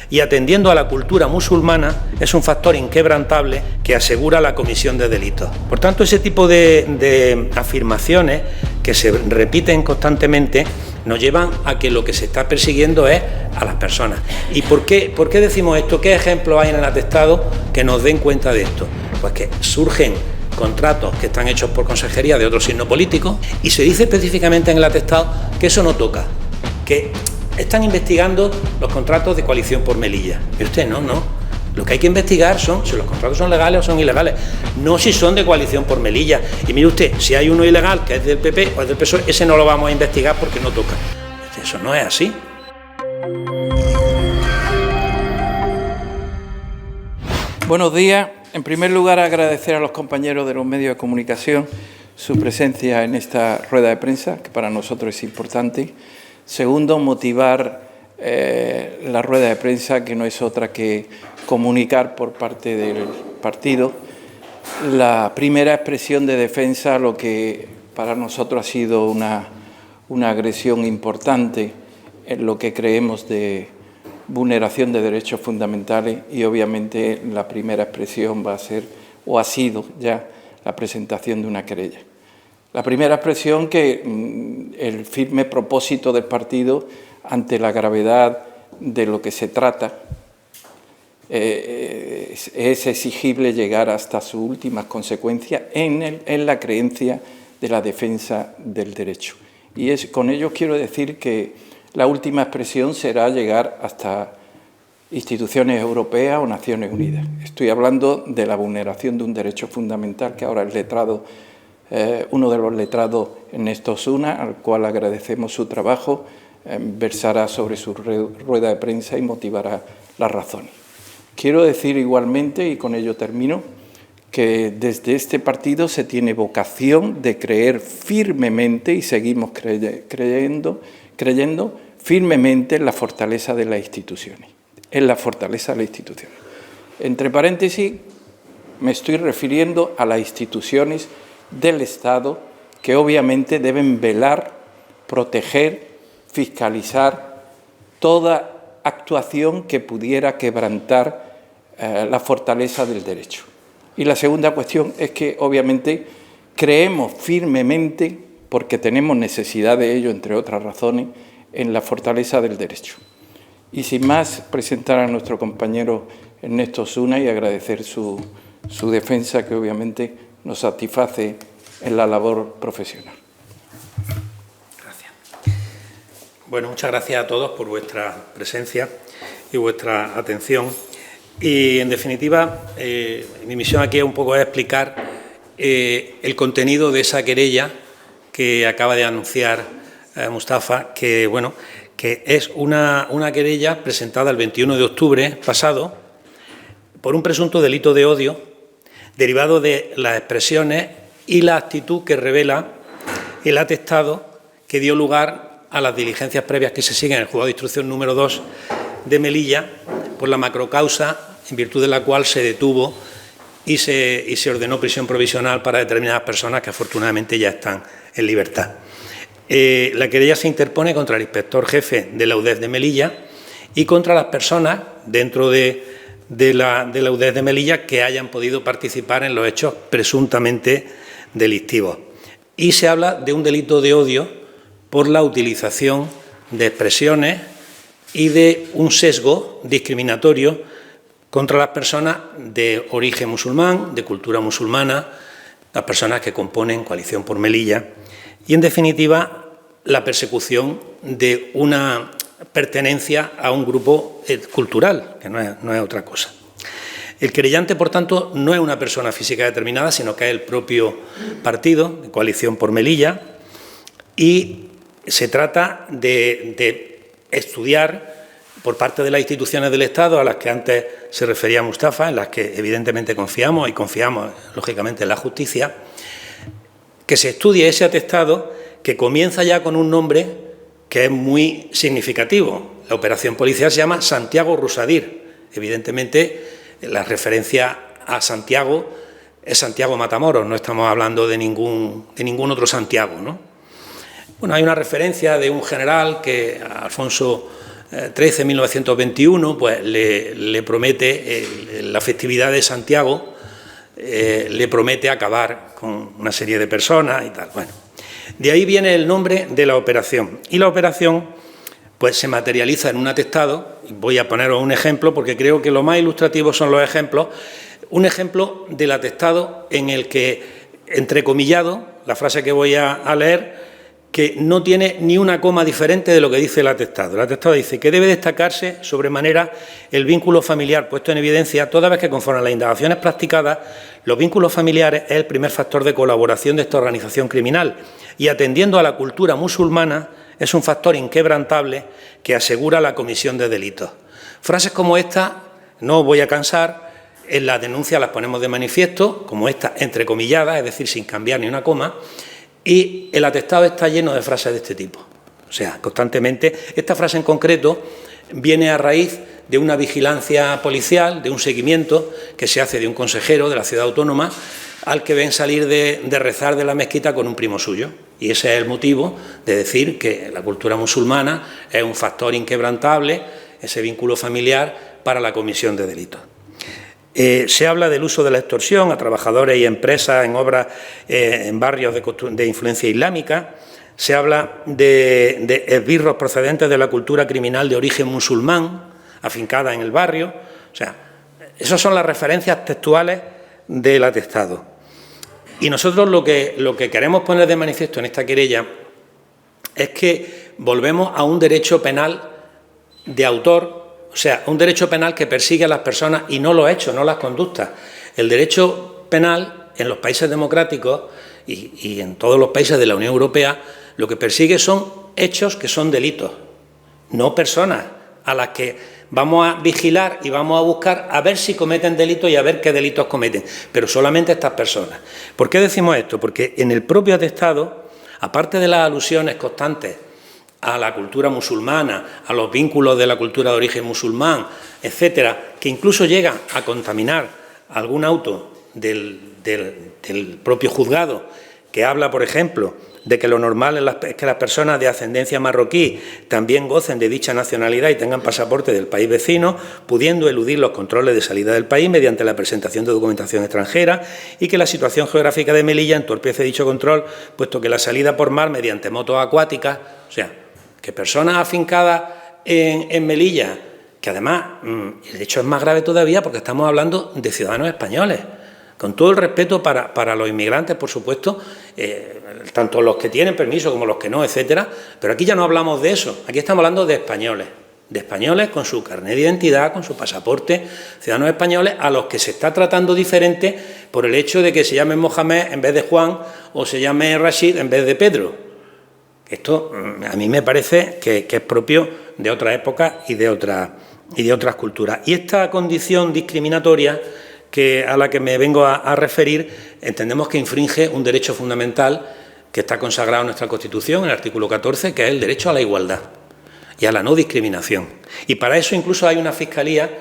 y atendiendo a la cultura musulmana es un factor inquebrantable que asegura la comisión de delitos. Por tanto, ese tipo de afirmaciones que se repiten constantemente nos llevan a que lo que se está persiguiendo es a las personas. ¿Y por qué decimos esto? ¿Qué ejemplos hay en el atestado que nos den cuenta de esto? Pues que surgen contratos que están hechos por consejería de otro signo político y se dice específicamente en el atestado que eso no toca, que están investigando los contratos de coalición por Melilla. Y usted, no. Lo que hay que investigar son si los contratos son legales o son ilegales, no si son de coalición por Melilla. Y mire usted, si hay uno ilegal que es del PP o es del PSOE, ese no lo vamos a investigar porque no toca. Eso no es así. Buenos días. En primer lugar, agradecer a los compañeros de los medios de comunicación su presencia en esta rueda de prensa, que para nosotros es importante. Segundo, motivar la rueda de prensa, que no es otra que comunicar por parte del partido la primera expresión de defensa a lo que para nosotros ha sido una agresión importante en lo que creemos de vulneración de derechos fundamentales, y obviamente la primera expresión va a ser, o ha sido ya, la presentación de una querella. La primera expresión que el firme propósito del partido ante la gravedad de lo que se trata es exigible llegar hasta sus últimas consecuencias en la creencia de la defensa del derecho. Y con ello quiero decir que la última expresión será llegar hasta instituciones europeas o Naciones Unidas. Estoy hablando de la vulneración de un derecho fundamental que ahora el letrado, uno de los letrados, Ernesto Osuna, al cual agradecemos su trabajo, versará sobre su rueda de prensa y motivará las razones. Quiero decir igualmente, y con ello termino, que desde este partido se tiene vocación de creer firmemente, y seguimos creyendo firmemente en la fortaleza de las instituciones. Entre paréntesis, me estoy refiriendo a las instituciones del Estado que obviamente deben velar, proteger, fiscalizar toda actuación que pudiera quebrantar la fortaleza del derecho. Y la segunda cuestión es que obviamente creemos firmemente, porque tenemos necesidad de ello, entre otras razones, en la fortaleza del derecho. Y sin más, presentar a nuestro compañero Ernesto Osuna y agradecer su defensa, que obviamente nos satisface en la labor profesional. Gracias. Bueno, muchas gracias a todos por vuestra presencia y vuestra atención. Y, en definitiva, mi misión aquí un poco es explicar el contenido de esa querella que acaba de anunciar Mustafa, que es una querella presentada el 21 de octubre pasado por un presunto delito de odio derivado de las expresiones y la actitud que revela el atestado que dio lugar a las diligencias previas que se siguen en el Juzgado de Instrucción número 2 de Melilla por la macrocausa en virtud de la cual se detuvo y se ordenó prisión provisional para determinadas personas que afortunadamente ya están en libertad. La querella se interpone contra el inspector jefe de la UDEF de Melilla y contra las personas dentro de la UDEF de Melilla que hayan podido participar en los hechos presuntamente delictivos. Y se habla de un delito de odio por la utilización de expresiones y de un sesgo discriminatorio contra las personas de origen musulmán, de cultura musulmana, las personas que componen Coalición por Melilla y, en definitiva, la persecución de una pertenencia a un grupo cultural, que no es otra cosa. El querellante, por tanto, no es una persona física determinada, sino que es el propio partido, de Coalición por Melilla, y se trata de estudiar por parte de las instituciones del Estado a las que antes se refería Mustafa, en las que evidentemente confiamos y confiamos, lógicamente, en la justicia, que se estudie ese atestado que comienza ya con un nombre que es muy significativo. La operación policial se llama Santiago Rusadir. Evidentemente, la referencia a Santiago es Santiago Matamoros, no estamos hablando de ningún otro Santiago, ¿no? Bueno, hay una referencia de un general, Alfonso 13, 1921, pues le promete, la festividad de Santiago, le promete acabar con una serie de personas y tal. Bueno, de ahí viene el nombre de la operación. Y la operación pues se materializa en un atestado. Voy a poneros un ejemplo porque creo que lo más ilustrativo son los ejemplos. Un ejemplo del atestado en el que, entrecomillado, la frase que voy a leer, que no tiene ni una coma diferente de lo que dice el atestado. El atestado dice que debe destacarse sobremanera el vínculo familiar puesto en evidencia, toda vez que, conforme a las indagaciones practicadas, los vínculos familiares es el primer factor de colaboración de esta organización criminal y, atendiendo a la cultura musulmana, es un factor inquebrantable que asegura la comisión de delitos. Frases como esta, no os voy a cansar, en la denuncia las ponemos de manifiesto, como esta entrecomillada, es decir, sin cambiar ni una coma, y el atestado está lleno de frases de este tipo. O sea, constantemente. Esta frase en concreto viene a raíz de una vigilancia policial, de un seguimiento que se hace de un consejero de la ciudad autónoma al que ven salir de rezar de la mezquita con un primo suyo. Y ese es el motivo de decir que la cultura musulmana es un factor inquebrantable, ese vínculo familiar, para la comisión de delitos. Se habla del uso de la extorsión a trabajadores y empresas en obras en barrios de influencia islámica. Se habla de esbirros procedentes de la cultura criminal de origen musulmán, afincada en el barrio. O sea, esas son las referencias textuales del atestado. Y nosotros lo que queremos poner de manifiesto en esta querella es que volvemos a un derecho penal de autor. O sea, un derecho penal que persigue a las personas y no los hechos, no las conductas. El derecho penal en los países democráticos y en todos los países de la Unión Europea lo que persigue son hechos que son delitos, no personas a las que vamos a vigilar y vamos a buscar a ver si cometen delitos y a ver qué delitos cometen, pero solamente estas personas. ¿Por qué decimos esto? Porque en el propio atestado, aparte de las alusiones constantes a la cultura musulmana, a los vínculos de la cultura de origen musulmán, etcétera, que incluso llegan a contaminar algún auto del propio juzgado, que habla, por ejemplo, de que lo normal es que las personas de ascendencia marroquí también gocen de dicha nacionalidad y tengan pasaporte del país vecino, pudiendo eludir los controles de salida del país mediante la presentación de documentación extranjera, y que la situación geográfica de Melilla entorpece dicho control, puesto que la salida por mar mediante motos acuáticas, o sea, que personas afincadas en Melilla, que además el hecho es más grave todavía porque estamos hablando de ciudadanos españoles, con todo el respeto para los inmigrantes, por supuesto, tanto los que tienen permiso como los que no, etcétera, pero aquí ya no hablamos de eso, aquí estamos hablando de españoles con su carnet de identidad, con su pasaporte, ciudadanos españoles a los que se está tratando diferente por el hecho de que se llame Mohamed en vez de Juan o se llame Rashid en vez de Pedro. Esto a mí me parece que es propio de otra época y de otras culturas. Y esta condición discriminatoria a la que me vengo a referir, entendemos que infringe un derecho fundamental que está consagrado en nuestra Constitución, en el artículo 14, que es el derecho a la igualdad y a la no discriminación. Y para eso incluso hay una fiscalía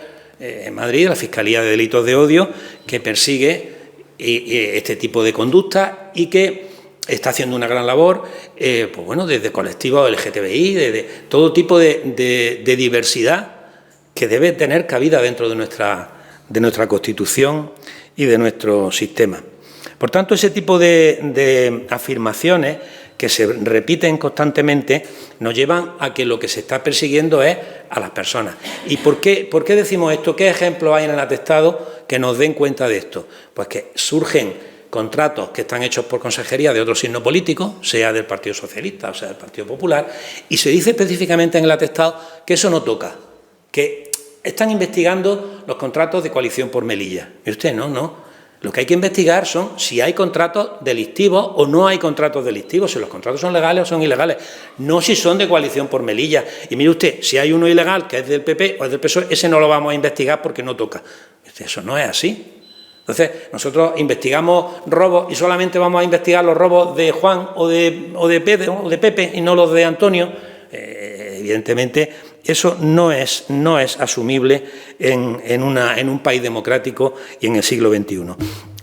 en Madrid, la Fiscalía de Delitos de Odio, que persigue este tipo de conductas y que está haciendo una gran labor, pues bueno, desde colectivos LGTBI, de todo tipo de diversidad que debe tener cabida dentro de nuestra Constitución y de nuestro sistema. Por tanto, ese tipo de afirmaciones que se repiten constantemente nos llevan a que lo que se está persiguiendo es a las personas. ¿Y por qué decimos esto? ¿Qué ejemplos hay en el atestado que nos den cuenta de esto? Pues que surgen contratos que están hechos por consejería de otro signo político, sea del Partido Socialista o sea del Partido Popular, y se dice específicamente en el atestado que eso no toca, que están investigando los contratos de coalición por Melilla. Y usted, no. Lo que hay que investigar son si hay contratos delictivos o no hay contratos delictivos, si los contratos son legales o son ilegales, no si son de coalición por Melilla. Y mire usted, si hay uno ilegal que es del PP o es del PSOE, ese no lo vamos a investigar porque no toca. Eso no es así. Entonces, nosotros investigamos robos y solamente vamos a investigar los robos de Juan o de Pedro o de Pepe y no los de Antonio. Evidentemente, eso no es asumible en un país democrático y en el siglo XXI.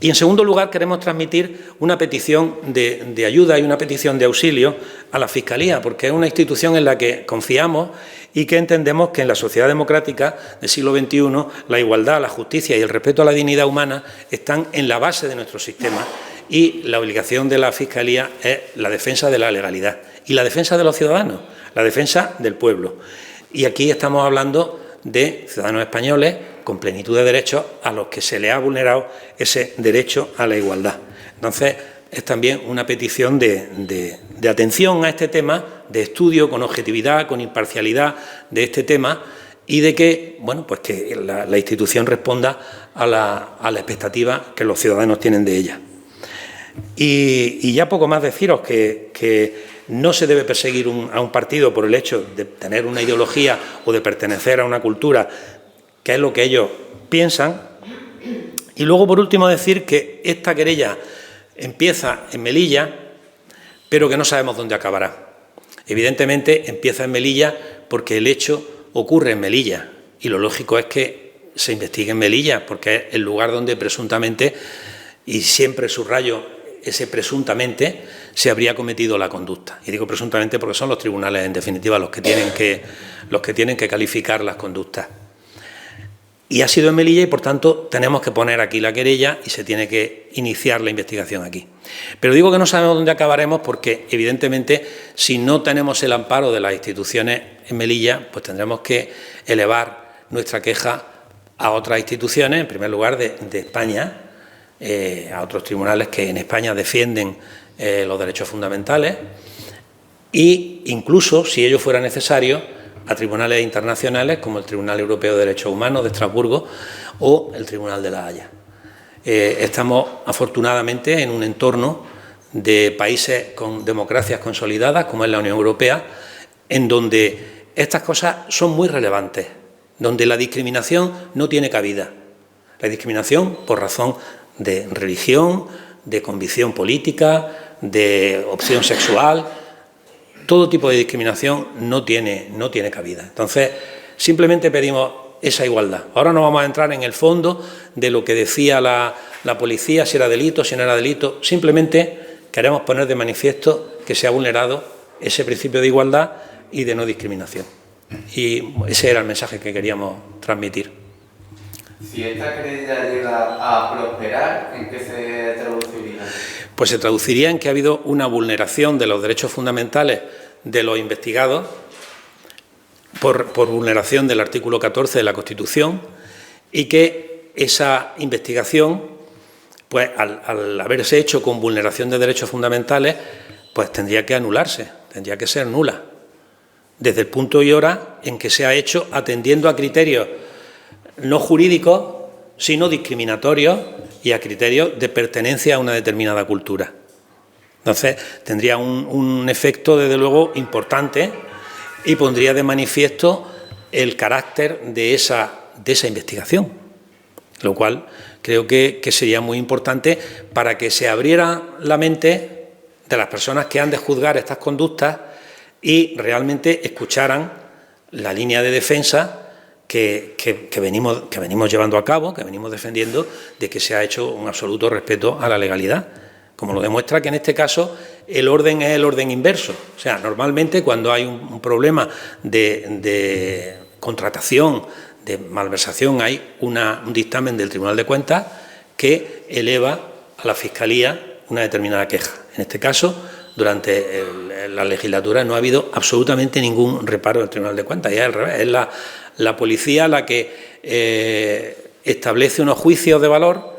Y, en segundo lugar, queremos transmitir una petición de ayuda y una petición de auxilio a la Fiscalía, porque es una institución en la que confiamos y que entendemos que en la sociedad democrática del siglo XXI la igualdad, la justicia y el respeto a la dignidad humana están en la base de nuestro sistema, y la obligación de la Fiscalía es la defensa de la legalidad y la defensa de los ciudadanos, la defensa del pueblo. Y aquí estamos hablando de ciudadanos españoles con plenitud de derechos a los que se les ha vulnerado ese derecho a la igualdad. Entonces, es también una petición de atención a este tema, de estudio con objetividad, con imparcialidad de este tema, y de que, bueno, pues que la institución responda a la expectativa que los ciudadanos tienen de ella. Y ya poco más deciros que no se debe perseguir a un partido por el hecho de tener una ideología o de pertenecer a una cultura, que es lo que ellos piensan. Y luego, por último, decir que esta querella empieza en Melilla, pero que no sabemos dónde acabará. Evidentemente, empieza en Melilla porque el hecho ocurre en Melilla, y lo lógico es que se investigue en Melilla, porque es el lugar donde presuntamente, y siempre subrayo ese presuntamente, se habría cometido la conducta. Y digo presuntamente porque son los tribunales, en definitiva, los que tienen que calificar las conductas. Y ha sido en Melilla y, por tanto, tenemos que poner aquí la querella y se tiene que iniciar la investigación aquí. Pero digo que no sabemos dónde acabaremos porque, evidentemente, si no tenemos el amparo de las instituciones en Melilla, pues tendremos que elevar nuestra queja a otras instituciones, en primer lugar de España, a otros tribunales que en España defienden los derechos fundamentales, e incluso, si ello fuera necesario, a tribunales internacionales como el Tribunal Europeo de Derechos Humanos de Estrasburgo o el Tribunal de La Haya. Estamos, afortunadamente, en un entorno de países con democracias consolidadas, como es la Unión Europea, en donde estas cosas son muy relevantes, donde la discriminación no tiene cabida. La discriminación por razón de religión, de convicción política, de opción sexual, todo tipo de discriminación no tiene cabida. Entonces, simplemente pedimos esa igualdad. Ahora no vamos a entrar en el fondo de lo que decía la policía, si era delito, si no era delito. Simplemente queremos poner de manifiesto que se ha vulnerado ese principio de igualdad y de no discriminación. Y ese era el mensaje que queríamos transmitir. Si esta querella llega a prosperar, ¿en qué se traduciría? Pues se traduciría en que ha habido una vulneración de los derechos fundamentales de los investigados por vulneración del artículo 14 de la Constitución, y que esa investigación, pues al haberse hecho con vulneración de derechos fundamentales, pues tendría que anularse, tendría que ser nula, desde el punto y hora en que se ha hecho atendiendo a criterios no jurídicos, sino discriminatorios y a criterios de pertenencia a una determinada cultura. Entonces, tendría un efecto, desde luego, importante y pondría de manifiesto el carácter de esa investigación, lo cual creo que sería muy importante para que se abriera la mente de las personas que han de juzgar estas conductas y realmente escucharan la línea de defensa que venimos llevando a cabo, que venimos defendiendo, de que se ha hecho un absoluto respeto a la legalidad, como lo demuestra que en este caso el orden es el orden inverso. O sea, normalmente cuando hay un problema de contratación, de malversación, hay un dictamen del Tribunal de Cuentas que eleva a la Fiscalía una determinada queja. En este caso, durante la legislatura no ha habido absolutamente ningún reparo del Tribunal de Cuentas, y es al revés, es la policía la que establece unos juicios de valor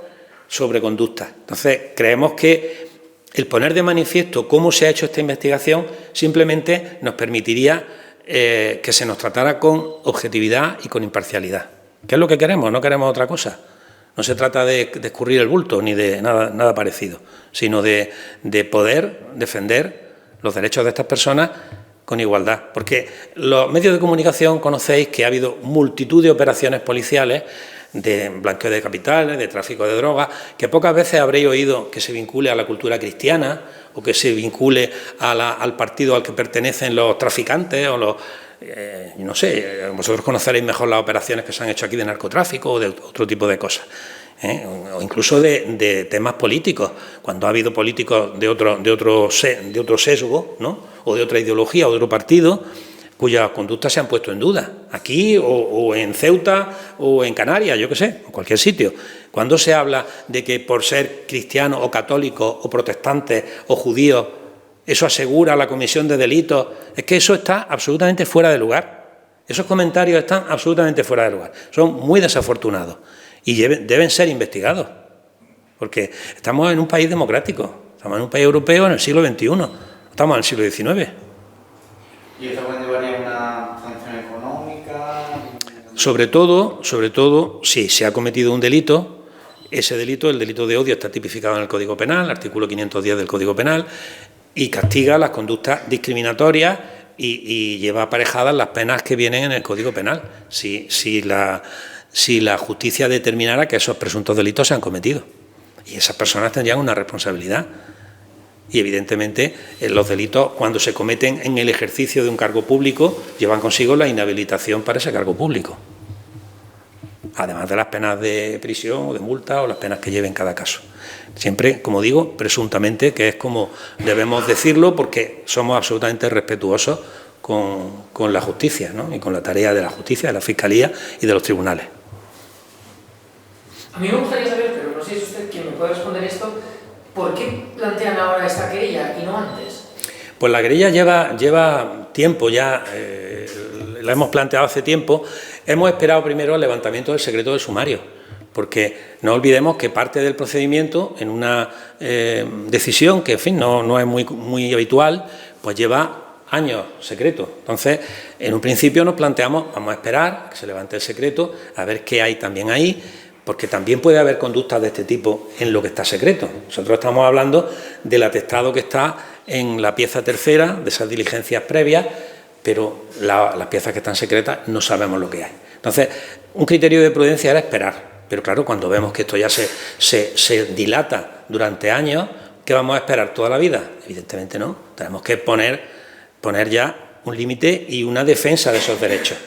sobre conductas. Entonces, creemos que el poner de manifiesto cómo se ha hecho esta investigación simplemente nos permitiría que se nos tratara con objetividad y con imparcialidad. ¿Qué es lo que queremos? No queremos otra cosa. No se trata de escurrir el bulto ni de nada parecido, sino de poder defender los derechos de estas personas con igualdad. Porque los medios de comunicación conocéis que ha habido multitud de operaciones policiales de blanqueo de capitales, de tráfico de drogas, que pocas veces habréis oído que se vincule a la cultura cristiana o que se vincule al partido al que pertenecen los traficantes o los... no sé, vosotros conoceréis mejor las operaciones que se han hecho aquí de narcotráfico o de otro tipo de cosas, o incluso de temas políticos, cuando ha habido políticos de otro sesgo, ¿no?, o de otra ideología o de otro partido, cuyas conductas se han puesto en duda, aquí o en Ceuta o en Canarias, yo qué sé, en cualquier sitio. Cuando se habla de que por ser cristianos o católicos o protestantes o judíos, eso asegura la comisión de delitos, es que eso está absolutamente fuera de lugar. Esos comentarios están absolutamente fuera de lugar. Son muy desafortunados y deben ser investigados, porque estamos en un país democrático, estamos en un país europeo en el siglo XXI, no estamos en el siglo XIX. ¿Y esto conllevaría una sanción económica? Sobre todo, si se ha cometido un delito, ese delito, el delito de odio, está tipificado en el Código Penal, el artículo 510 del Código Penal, y castiga las conductas discriminatorias y lleva aparejadas las penas que vienen en el Código Penal, si la justicia determinara que esos presuntos delitos se han cometido. Y esas personas tendrían una responsabilidad. Y evidentemente los delitos, cuando se cometen en el ejercicio de un cargo público, llevan consigo la inhabilitación para ese cargo público, además de las penas de prisión o de multa o las penas que lleve en cada caso. Siempre, como digo, presuntamente, que es como debemos decirlo, porque somos absolutamente respetuosos con la justicia, ¿no?, y con la tarea de la justicia, de la Fiscalía y de los tribunales. A mí me gustaría saber, pero no sé si es usted quien me puede responder esto, ¿por qué plantean ahora esta querella y no antes? Pues la querella lleva tiempo ya, la hemos planteado hace tiempo. Hemos esperado primero el levantamiento del secreto del sumario, porque no olvidemos que parte del procedimiento, en una decisión que, en fin, no es muy habitual, pues lleva años secreto. Entonces, en un principio nos planteamos, vamos a esperar a que se levante el secreto, a ver qué hay también ahí, porque también puede haber conductas de este tipo en lo que está secreto. Nosotros estamos hablando del atestado que está en la pieza tercera, de esas diligencias previas, pero las piezas que están secretas no sabemos lo que hay. Entonces, un criterio de prudencia era esperar, pero claro, cuando vemos que esto ya se dilata durante años, ¿qué vamos a esperar toda la vida? Evidentemente no, tenemos que poner ya un límite y una defensa de esos derechos.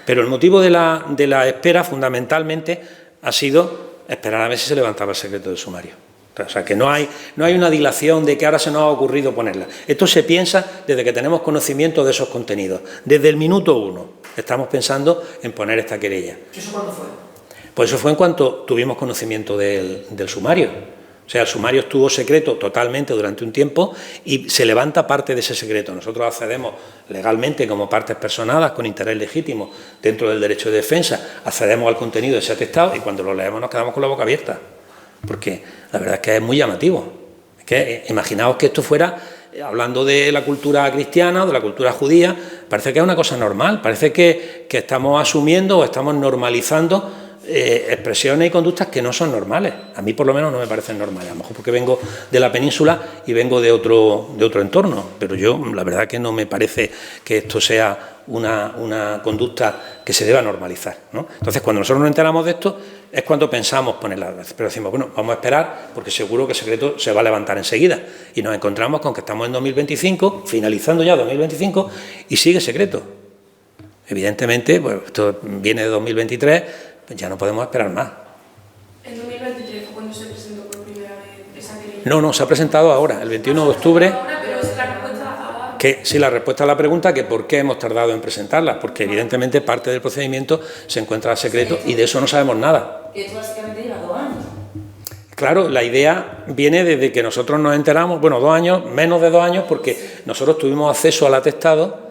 Pero el motivo de la espera, fundamentalmente, ha sido esperar a ver si se levantaba el secreto del sumario. O sea, que no hay una dilación de que ahora se nos ha ocurrido ponerla. Esto se piensa desde que tenemos conocimiento de esos contenidos. Desde el minuto 1 estamos pensando en poner esta querella. ¿Eso cuándo fue? Pues eso fue en cuanto tuvimos conocimiento del sumario. O sea, el sumario estuvo secreto totalmente durante un tiempo y se levanta parte de ese secreto. Nosotros accedemos legalmente como partes personadas con interés legítimo dentro del derecho de defensa, accedemos al contenido de ese atestado y cuando lo leemos nos quedamos con la boca abierta, porque la verdad es que es muy llamativo. Es que imaginaos que esto fuera, hablando de la cultura cristiana o de la cultura judía, parece que es una cosa normal, parece que estamos asumiendo o estamos normalizando expresiones y conductas que no son normales. A mí por lo menos no me parecen normales, a lo mejor porque vengo de la península y vengo de otro entorno, pero yo la verdad que no me parece que esto sea una conducta que se deba normalizar, ¿no? Entonces, cuando nosotros nos enteramos de esto, es cuando pensamos ponerla, pero decimos, bueno, vamos a esperar porque seguro que el secreto se va a levantar enseguida y nos encontramos con que estamos en 2025, finalizando ya 2025 y sigue secreto. Evidentemente, pues esto viene de 2023, pues ya no podemos esperar más. ¿En 2023 fue cuando se presentó por primera vez esa querella? No, se ha presentado ahora, el 21 de octubre. Pero es la respuesta a... Que sí, la respuesta a la pregunta, que por qué hemos tardado en presentarla, porque evidentemente parte del procedimiento se encuentra secreto y de eso no sabemos nada. Y esto básicamente lleva 2 años. Claro, la idea viene desde que nosotros nos enteramos, bueno, 2 años, menos de 2 años, porque nosotros tuvimos acceso al atestado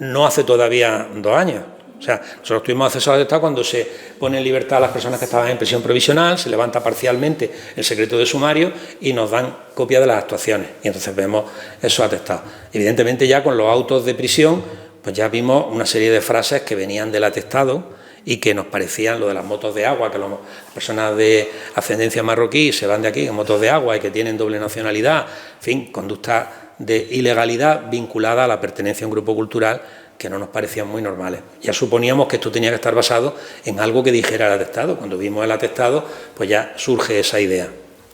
no hace todavía 2 años. O sea, nosotros tuvimos acceso al atestado cuando se pone en libertad a las personas que estaban en prisión provisional, se levanta parcialmente el secreto de sumario y nos dan copia de las actuaciones. Y entonces vemos esos atestados. Evidentemente ya con los autos de prisión, pues ya vimos una serie de frases que venían del atestado y que nos parecían lo de las motos de agua, que las personas de ascendencia marroquí se van de aquí en motos de agua y que tienen doble nacionalidad, en fin, conducta de ilegalidad vinculada a la pertenencia a un grupo cultural que no nos parecían muy normales. Ya suponíamos que esto tenía que estar basado en algo que dijera el atestado. Cuando vimos el atestado, pues ya surge esa idea.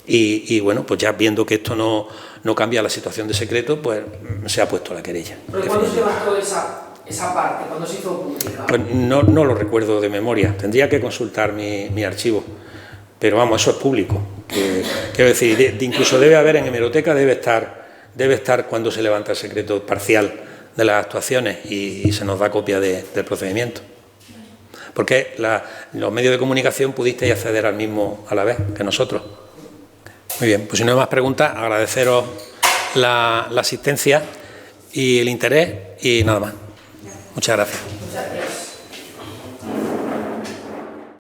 Y bueno, pues ya viendo que esto no cambia la situación de secreto, pues se ha puesto la querella. ¿Pero cuándo se levantó esa esa parte, cuando se hizo pública? Pues no lo recuerdo de memoria, tendría que consultar mi archivo, pero vamos, eso es público. Quiero decir, incluso debe haber en hemeroteca, debe estar cuando se levanta el secreto parcial de las actuaciones y se nos da copia del procedimiento. Porque los medios de comunicación pudisteis acceder al mismo a la vez que nosotros. Muy bien, pues si no hay más preguntas, agradeceros la asistencia y el interés y nada más. Muchas gracias. Muchas gracias.